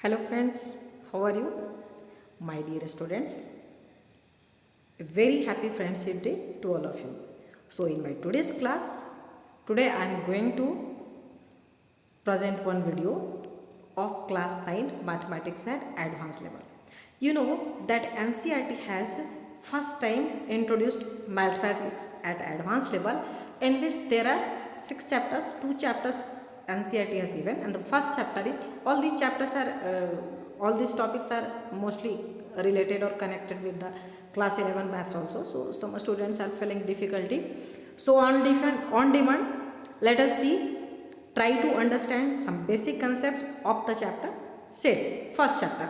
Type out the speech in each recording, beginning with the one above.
Hello friends, how are you? My dear students, a very happy Friendship Day to all of you. So in my today's class, today I am going to present one video of class 9 mathematics at advanced level. You know that NCERT has first time introduced mathematics at advanced level, in which there are 6 chapters, 2 chapters NCERT has given, and the first chapter is all these chapters are all these topics are mostly related or connected with the class 11 maths also. So some students are feeling difficulty. So on demand, let us see, try to understand some basic concepts of the chapter sets, first chapter.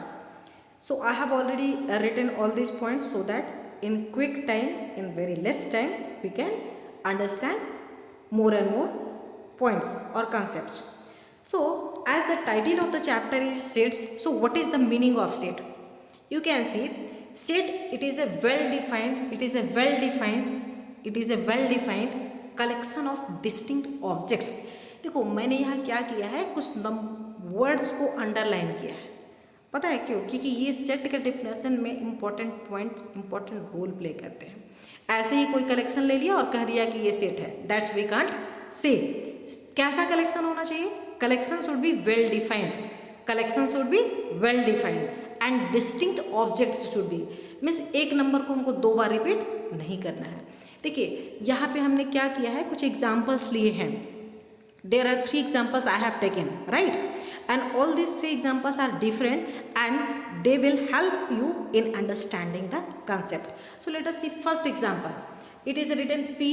So I have already written all these points so that in quick time, in very less time, we can understand more and more points or concepts. So as the title of the chapter is sets, so what is the meaning of set? You can see set, it is a well defined collection of distinct objects. देखो मैंने यहाँ क्या किया है, कुछ words को underline किया है. पता है क्यों? क्योंकि ये सेट के डिफिनेशन में important points important role play करते हैं. ऐसे ही कोई कलेक्शन ले लिया और कह दिया कि ये सेट है, दैट्स वी कांट से. कैसा कलेक्शन होना चाहिए? Collection should be well defined and distinct objects should be, means एक नंबर को हमको 2 बार रिपीट नहीं करना है. देखिए यहाँ पे हमने क्या किया है, कुछ एग्जाम्पल्स लिए हैं. There are 3 examples I have taken, right, and all these 3 examples are different and they will help you in understanding the concepts. So let us see first example. It is written P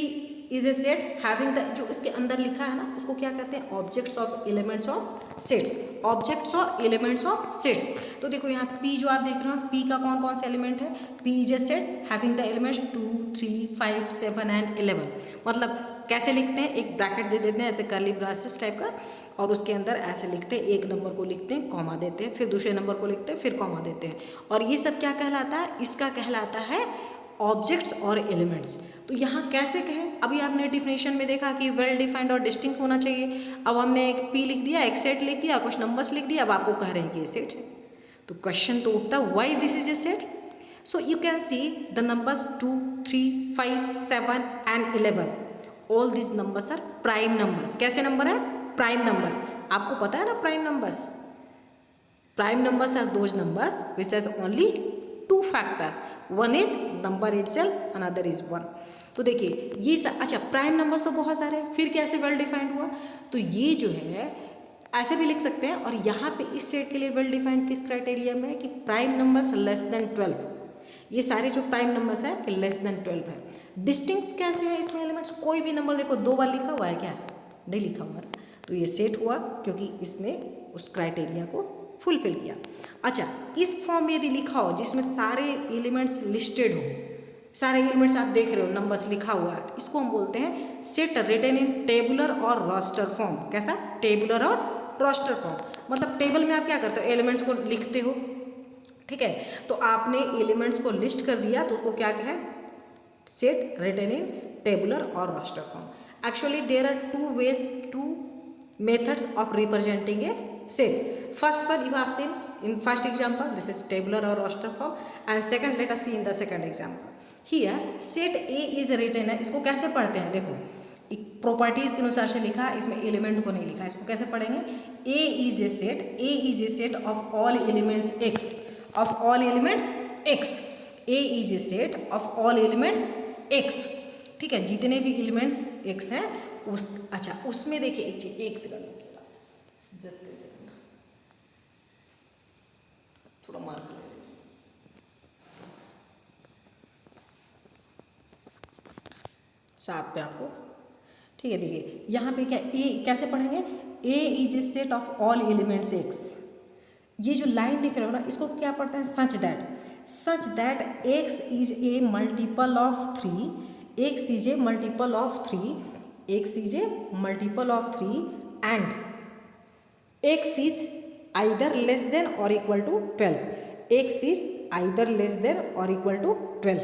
is a set having the, जो इसके अंदर लिखा है ना, उसको क्या कहते हैं, objects of elements of sets, objects और एलिमेंट्स ऑफ सेट्स. तो देखो यहाँ P जो आप देख रहे हो, P का कौन कौन सा एलिमेंट है, P is a set having the elements 2, 3, 5, 7 and 11. मतलब कैसे लिखते हैं, एक ब्रैकेट दे देते हैं ऐसे कर्ली ब्रासेस टाइप का, और उसके अंदर ऐसे लिखते हैं, एक नंबर को लिखते हैं, कॉमा देते हैं, फिर दूसरे नंबर को लिखते हैं, फिर कॉमा देते हैं. और ये सब क्या कहलाता है, इसका कहलाता है ऑब्जेक्ट्स और एलिमेंट्स. तो यहाँ कैसे कहें, अभी आपने डिफिनेशन में देखा कि वेल डिफाइंड और डिस्टिंक्ट होना चाहिए. अब हमने एक P लिख दिया, एक सेट लिख दिया, कुछ नंबर्स लिख दिया, अब आपको कह रहे हैं कि ये सेट है. तो क्वेश्चन तो उठता है, why this is a set. So you can see the numbers 2, 3, 5, 7 and 11. All this numbers are prime numbers. कैसे नंबर है, प्राइम नंबर्स. आपको पता है ना prime numbers, prime numbers are those numbers which has only 2 factors, one is number itself, another is 1. तो देखिए ये अच्छा प्राइम नंबर्स तो बहुत सारे हैं, फिर कैसे वेल डिफाइंड हुआ, तो ये जो है ऐसे भी लिख सकते हैं. और यहाँ पे इस सेट के लिए वेल डिफाइंड किस क्राइटेरिया में है कि प्राइम नंबर्स लेस देन 12. ये सारे जो प्राइम नंबर्स है कि लेस देन 12 है. डिस्टिंक्ट कैसे है इसमें एलिमेंट्स, कोई भी नंबर देखो 2 बार लिखा हुआ है क्या, नहीं लिखा हुआ है, तो ये सेट हुआ क्योंकि इसने उस क्राइटेरिया को फुलफिल किया. अच्छा इस फॉर्म में यदि लिखा हो जिसमें सारे एलिमेंट्स लिस्टेड हो, सारे एलिमेंट्स आप देख रहे हो, नंबर्स लिखा हुआ है, तो इसको हम बोलते हैं सेट रिटन इन टेबुलर और रोस्टर फॉर्म. कैसा, टेबुलर और रोस्टर फॉर्म. मतलब टेबल में आप क्या करते हो, एलिमेंट्स को लिखते हो, ठीक है, तो आपने एलिमेंट्स को लिस्ट कर दिया, तो उसको क्या कहें, सेट रिटन इन टेबुलर और roster form. Actually there are 2 ways, 2 methods of representing a set. First one you have seen in first example, this is tabular or roster form, and second let us see in the second example. Here set A is written है, इसको कैसे पढ़ते हैं, देखो एक properties के अनुसार से लिखा, इसमें एलिमेंट को नहीं लिखा. इसको कैसे पढ़ेंगे, A is a set of all elements X, of all elements X. A is a set of all elements X. ठीक है, जितने भी एलिमेंट्स x हैं उस, अच्छा उसमें देखिए एक चीज, एक सेकंड जस्ट थोड़ा मार्क ले लीजिए. साथ पे आपको, ठीक है, देखिए यहाँ पे क्या ए कैसे पढ़ेंगे, A is a set of all elements x. ये जो लाइन दिख रहे हो ना, इसको क्या पढ़ते हैं, such that x is a multiple of 3, x is a multiple of 3, x is a multiple of 3 and x is either less than or equal to 12, x is either less than or equal to 12.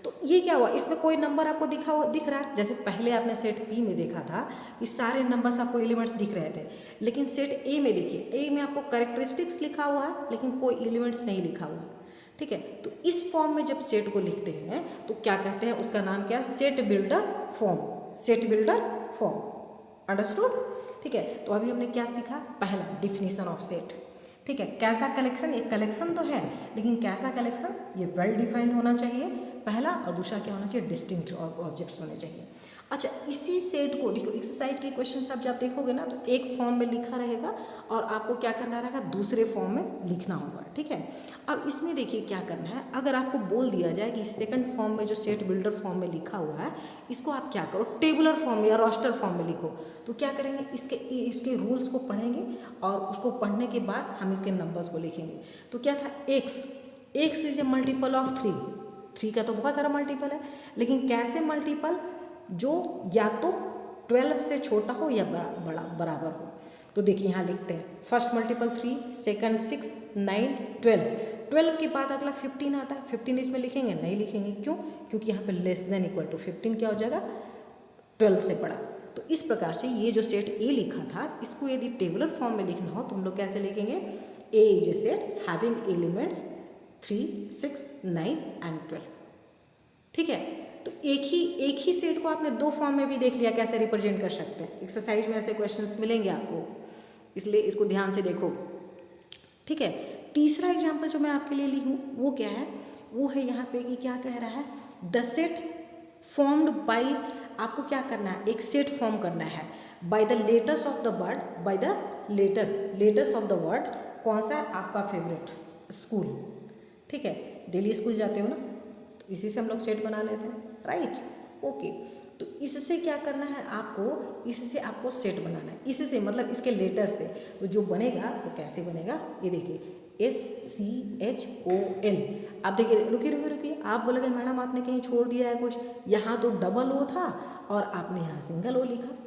तो ये क्या हुआ, इसमें कोई number आपको दिख रहा है। जैसे पहले आपने सेट पी में देखा था कि सारे नंबर्स आपको एलिमेंट्स दिख रहे थे, लेकिन सेट ए में देखिए, ए में आपको कैरेक्टरिस्टिक्स लिखा हुआ है लेकिन कोई एलिमेंट्स नहीं लिखा हुआ है। ठीक है, तो इस फॉर्म में जब सेट को लिखते हैं तो क्या कहते हैं, उसका नाम क्या है, set builder form. Set builder form, understood. ठीक है, तो अभी हमने क्या सीखा, पहला डिफिनीशन ऑफ सेट। ठीक है, कैसा कलेक्शन, एक कलेक्शन तो है लेकिन कैसा कलेक्शन, ये वेल डिफाइंड होना चाहिए पहला, और दूसरा क्या होना चाहिए, डिस्टिंक्ट ऑब्जेक्ट्स होने चाहिए। अच्छा, इसी सेट को देखो, एक्सरसाइज के क्वेश्चन सब जब देखोगे ना तो एक फॉर्म में लिखा रहेगा और आपको क्या करना रहेगा, दूसरे फॉर्म में लिखना होगा। ठीक है, अब इसमें देखिए क्या करना है, अगर आपको बोल दिया जाए कि सेकंड फॉर्म में जो सेट बिल्डर फॉर्म में लिखा हुआ है इसको आप क्या करो, टेबुलर फॉर्म में या रोस्टर फॉर्म में लिखो, तो क्या करेंगे, इसके रूल्स को पढ़ेंगे और उसको पढ़ने के बाद हम इसके नंबर्स को लिखेंगे। तो क्या था, x is a multiple of 3 का तो बहुत सारा मल्टीपल है, लेकिन कैसे मल्टीपल, जो या तो 12 से छोटा हो या बराबर हो। तो देखिए यहाँ लिखते हैं, फर्स्ट मल्टीपल 3, सेकंड 6, 9, 12 के बाद अगला 15 आता है। 15 इसमें लिखेंगे, नहीं लिखेंगे, क्यों, क्योंकि यहाँ पे लेस देन इक्वल टू 15 क्या हो जाएगा, 12 से बड़ा। तो इस प्रकार से ये जो सेट ए लिखा था इसको यदि टेबुलर फॉर्म में लिखना हो तो हम लोग कैसे लिखेंगे, A is a set having elements 3, 6, 9 and 12। ठीक है, तो एक ही सेट को आपने दो फॉर्म में भी देख लिया कैसे रिप्रेजेंट कर सकते हैं। एक्सरसाइज में ऐसे क्वेश्चंस मिलेंगे आपको, इसलिए इसको ध्यान से देखो। ठीक है, तीसरा एग्जांपल जो मैं आपके लिए ली हूँ वो क्या है, वो है यहाँ पे कि क्या कह रहा है, द सेट फॉर्म्ड बाय, आपको क्या करना है, एक सेट फॉर्म करना है by the latest of the word, by the latest of the word, कौन सा है आपका फेवरेट, स्कूल। ठीक है, डेली स्कूल जाते हो ना, तो इसी से हम लोग सेट बना लेते हैं, राइट, ओके। तो इससे क्या करना है आपको, इससे आपको सेट बनाना है, इससे मतलब इसके लेटर से। तो जो बनेगा वो कैसे बनेगा, ये देखिए SCHOL। आप देखिए, रुकिए, आप बोलोगे मैडम आपने कहीं छोड़ दिया है कुछ, यहाँ तो डबल ओ था और आपने यहाँ सिंगल ओ लिखा।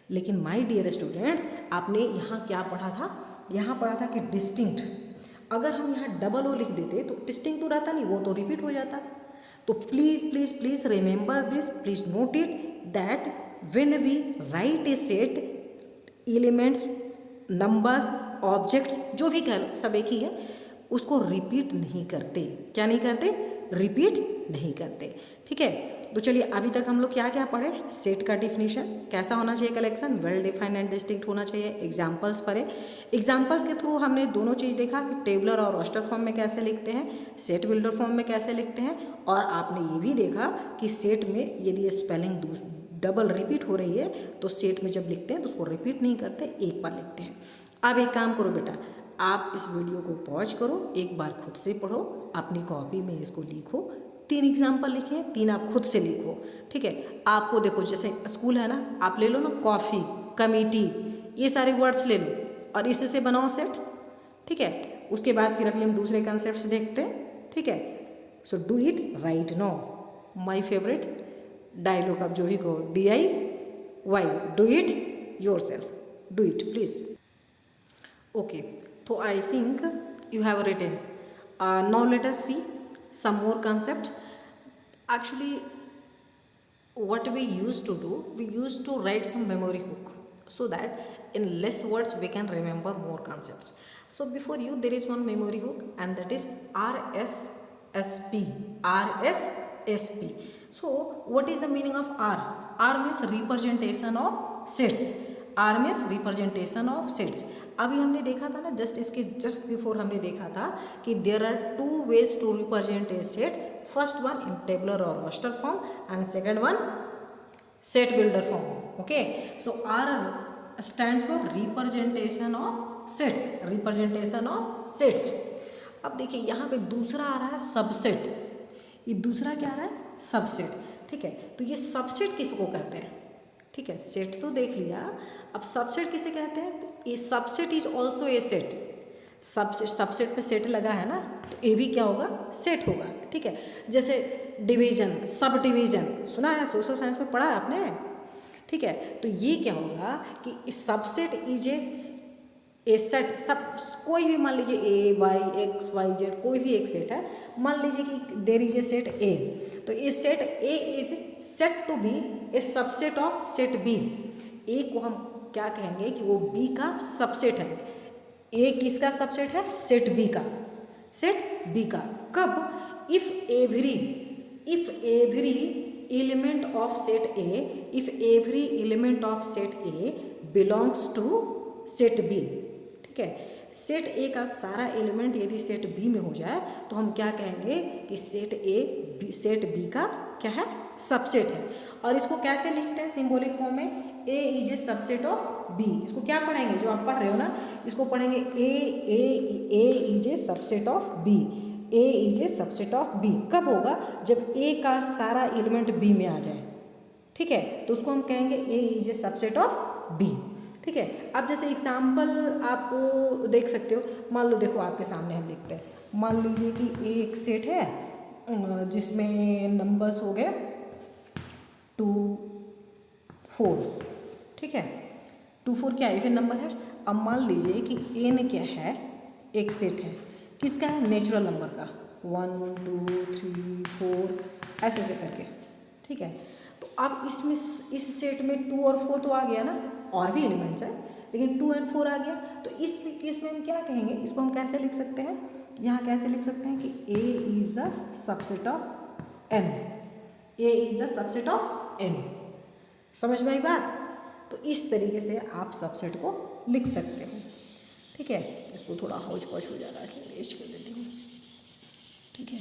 लेकिन माय डियर स्टूडेंट्स, आपने यहाँ क्या पढ़ा था, यहाँ पढ़ा था कि डिस्टिंक्ट। अगर हम यहाँ डबल ओ लिख देते तो डिस्टिंक्ट तो रहता नहीं, वो तो रिपीट हो जाता। तो please remember this, please note it that when we write a set, elements, numbers, objects, जो भी कह लो सब एक ही है, उसको रिपीट नहीं करते। क्या नहीं करते, रिपीट नहीं करते। ठीक है, तो चलिए अभी तक हम लोग क्या क्या पढ़े, सेट का डिफिनीशन, कैसा होना चाहिए collection, well defined and distinct होना चाहिए, एग्जाम्पल्स पढ़े। एग्जाम्पल्स के थ्रू हमने दोनों चीज़ देखा कि टेबलर और रोस्टर फॉर्म में कैसे लिखते हैं, सेट बिल्डर फॉर्म में कैसे लिखते हैं, और आपने ये भी देखा कि सेट में यदि स्पेलिंग डबल रिपीट हो रही है तो सेट में जब लिखते हैं तो उसको रिपीट नहीं करते, एक बार लिखते हैं। अब एक काम करो बेटा, आप इस वीडियो को पॉज करो, एक बार खुद से पढ़ो, अपनी कॉपी में इसको लिखो, 3 एग्जाम्पल लिखे, 3 आप खुद से लिखो। ठीक है, आपको देखो जैसे स्कूल है ना, आप ले लो ना कॉफ़ी, कमेटी, ये सारे वर्ड्स ले लो और इससे बनाओ सेट। ठीक है, उसके बाद फिर अभी हम दूसरे कंसेप्ट देखते हैं। ठीक है, so do it right now, my favourite dialogue, आप जो भी कहो, DIY, do it yourself, do it please. Okay, so I think you have written. Now let us see some more concept. Actually, what we used to do, we used to write some memory hook so that in less words we can remember more concepts. So before you there is one memory hook and that is RSSP. RSSP. So what is the meaning of R? R means representation of sets. R means representation of sets. अभी हमने देखा था ना, just before हमने देखा था कि there are 2 ways to represent a set, first one in tabular और roster form and second one set builder form. Okay, so are stand for representation of sets, representation of sets. अब देखिए यहाँ पे दूसरा आ रहा है सबसेट, ये दूसरा क्या आ रहा है, सबसेट। ठीक है, तो ये सबसेट किसको कहते हैं, ठीक है, सेट तो देख लिया, अब सबसेट किसे कहते हैं, तो ये subset is also a set. Subset पे सेट लगा है ना, तो ये भी क्या होगा, सेट होगा। ठीक है, जैसे डिवीजन, सब डिवीजन सुना है, सोशल साइंस में पढ़ा है आपने। ठीक है, तो ये क्या होगा कि subset is a a set सब कोई भी मान लीजिए A Y X Y Z कोई भी एक सेट है, मान लीजिए कि there is a set A, तो इस set A is set to be a subset of set B. A को हम क्या कहेंगे कि वो बी का सबसेट है। ए किसका सबसेट है? सेट बी का, सेट बी का। कब? If every element of set A, if every element of set A belongs to set B. ठीक है, सेट ए का सारा एलिमेंट यदि सेट बी में हो जाए तो हम क्या कहेंगे कि सेट ए सेट बी का क्या है? सबसेट है। और इसको कैसे लिखते हैं सिंबॉलिक फॉर्म में? A is a subset of B. इसको क्या पढ़ेंगे? जो आप पढ़ रहे हो ना, इसको पढ़ेंगे A is a subset of B. A is a subset of B कब होगा? जब ए का सारा एलिमेंट बी में आ जाए। ठीक है, तो उसको हम कहेंगे A is a subset of B. ठीक है, अब जैसे एग्जाम्पल आप देख सकते हो, मान लो देखो आपके सामने हम लिखते हैं, मान लीजिए कि एक सेट है जिसमें नंबर्स हो गए 2 4। ठीक है, 2 4 क्या इवन नंबर है। अब मान लीजिए कि एन क्या है? एक सेट है, किसका है? नेचुरल नंबर का, 1 2 3 4 ऐसे ऐसे करके। ठीक है, तो अब इसमें इस सेट में 2 और 4 तो आ गया ना, और भी एलिमेंट्स हैं लेकिन 2 और 4 आ गया, तो इस केस में हम क्या कहेंगे? इसको हम कैसे लिख सकते हैं? यहाँ कैसे लिख सकते हैं कि A is the subset of N. A is the subset of N. समझ में आई बात? तो इस तरीके से आप सबसेट को लिख सकते हो। ठीक है, इसको थोड़ा हौच पौच हो जा रहा है इसलिए रेस्ट कर देती हूँ। ठीक है,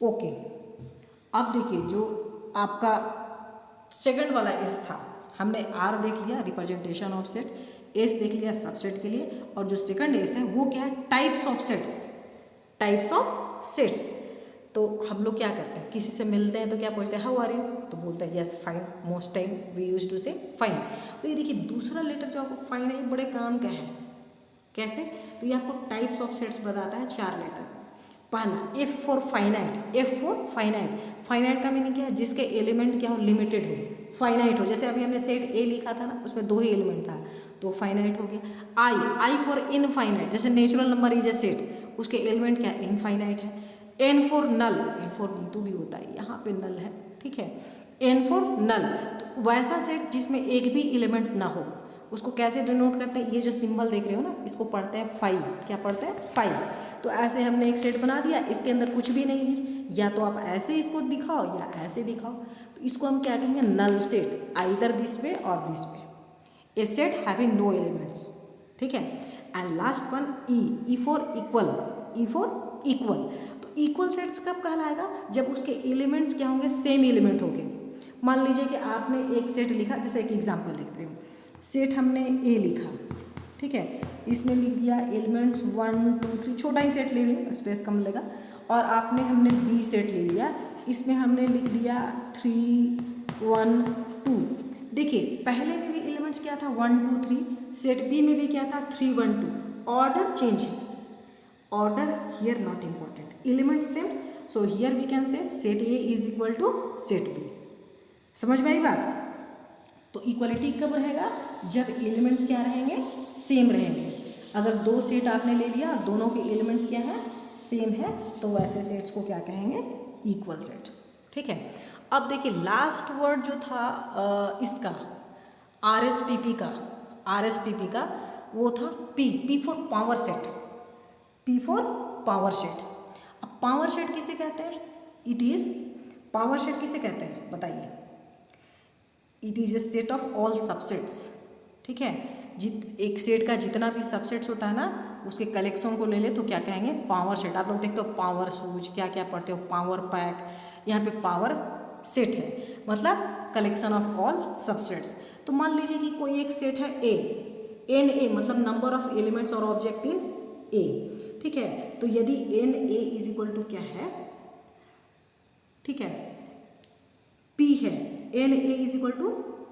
ओके। अब देखिए जो आपका सेकंड वाला एस था, हमने आर देख लिया रिप्रेजेंटेशन ऑफ सेट, एस देख लिया सबसेट के लिए, और जो सेकंड एस है वो क्या है? Types of sets. Types of sets. तो हम लोग क्या करते हैं? किसी से मिलते हैं तो क्या पूछते हैं? How are you? तो बोलते हैं yes fine. Most time we use to say fine. तो ये देखिए दूसरा लेटर जो आपको फाइन है ये बड़े काम का है। कैसे? तो ये आपको टाइप्स ऑफ सेट्स बताता है 4 लेटर। पहला F for finite. F for finite. Finite का मीनिंग क्या है? जिसके एलिमेंट क्या हो? लिमिटेड हो, फाइनाइट हो। जैसे अभी हमने सेट ए लिखा था ना, उसमें 2 ही एलिमेंट था तो फाइनाइट हो गया। I for infinite. जैसे natural number is a set, उसके एलिमेंट क्या? इनफाइनाइट है। N for null. N for Neetu भी होता है, यहाँ पे नल है। ठीक है, एन फॉर नल। तो वैसा सेट जिसमें एक भी एलिमेंट ना हो उसको कैसे डिनोट करते हैं? ये जो सिंबल देख रहे हो ना, इसको पढ़ते हैं 5। क्या पढ़ते हैं? 5। तो ऐसे हमने एक सेट बना दिया, इसके अंदर कुछ भी नहीं है, या तो आप ऐसे इसको दिखाओ या ऐसे दिखाओ, तो इसको हम क्या कहेंगे? Null set. Either this way और this way. A set having no elements. ठीक है, and last one E for equal. E for equal. तो इक्वल सेट्स कब कहलाएगा? जब उसके एलिमेंट्स क्या होंगे? सेम एलिमेंट होंगे। मान लीजिए कि आपने एक सेट लिखा, जैसे एक एग्जाम्पल लिख रही हूँ, सेट हमने ए लिखा। ठीक है, इसमें लिख दिया एलिमेंट्स 1 2 3, छोटा ही सेट ले रही हूँ, स्पेस कम लेगा। और हमने बी सेट ले लिया, इसमें हमने लिख दिया 3 1 2। देखिए पहले में भी एलिमेंट्स क्या था? 1 2 3। सेट बी में भी क्या था? 3 1 2। ऑर्डर चेंज है। Order here not important, element same, so here we can say set A is equal to set B. समझ में आई बात? तो इक्वलिटी कब रहेगा? जब एलिमेंट्स क्या रहेंगे? सेम रहेंगे। अगर 2 सेट आपने ले लिया, दोनों के एलिमेंट्स क्या है? सेम है, तो वैसे सेट्स को क्या कहेंगे? Equal set. ठीक है, अब देखिए लास्ट वर्ड जो था इसका RSPP का वो था P for power set. P for power set. अब पावर सेट किसे कहते हैं? इट इज पावर सेट किसे कहते हैं बताइए? It is a set of all subsets. ठीक है, एक सेट का जितना भी सबसेट्स होता है ना, उसके कलेक्शन को ले ले तो क्या कहेंगे? Power set. आप लोग देखते हो पावर स्विच, क्या क्या पढ़ते हो? Power pack. यहाँ पे पावर सेट है, मतलब कलेक्शन ऑफ ऑल सबसेट्स। तो मान लीजिए कि कोई एक सेट है ए, एन ए मतलब नंबर ऑफ एलिमेंट्स और ऑब्जेक्ट इन ए। ठीक है, तो यदि n A is equal to क्या है? ठीक है, पी है। N A is equal to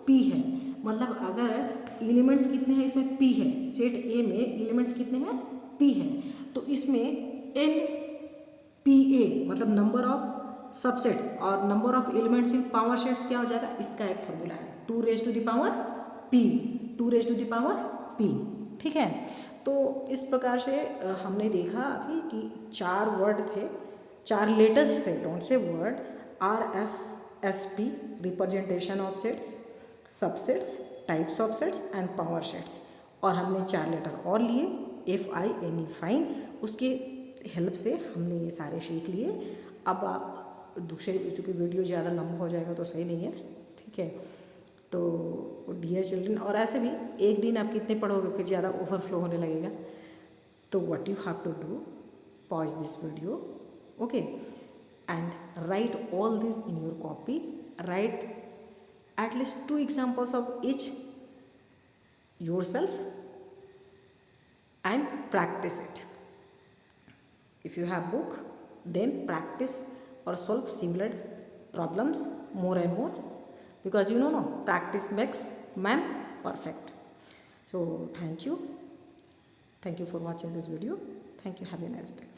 P है, मतलब अगर एलिमेंट्स कितने हैं इसमें? पी है। सेट ए में एलिमेंट्स कितने हैं? पी है। तो इसमें एन पी ए मतलब नंबर ऑफ सबसेट और number of elements in power sets क्या हो जाएगा? इसका एक फॉर्मूला है 2 raised to the power p। p, ठीक है। तो इस प्रकार से हमने देखा अभी कि 4 वर्ड थे, 4 लेटर्स थे, don't say word, RSSP, representation of sets, subsets, types of sets and power sets. और हमने 4 लेटर और लिए, FINE, फाइन, उसके हेल्प से हमने ये सारे सीख लिए। अब आप दूसरे, चूँकि वीडियो ज़्यादा लंबा हो जाएगा तो सही नहीं है, ठीक है। तो डियर चिल्ड्रन, और ऐसे भी एक दिन आप कितने पढ़ोगे, फिर ज़्यादा ओवरफ्लो होने लगेगा। तो what you have to do, pause this video, okay, and write all this in your copy, right at least 2 examples of each yourself and practice it. If you have book, then practice or solve similar problems more and more, because you know no, practice makes man perfect. So thank you for watching this video. Thank you, have a nice day.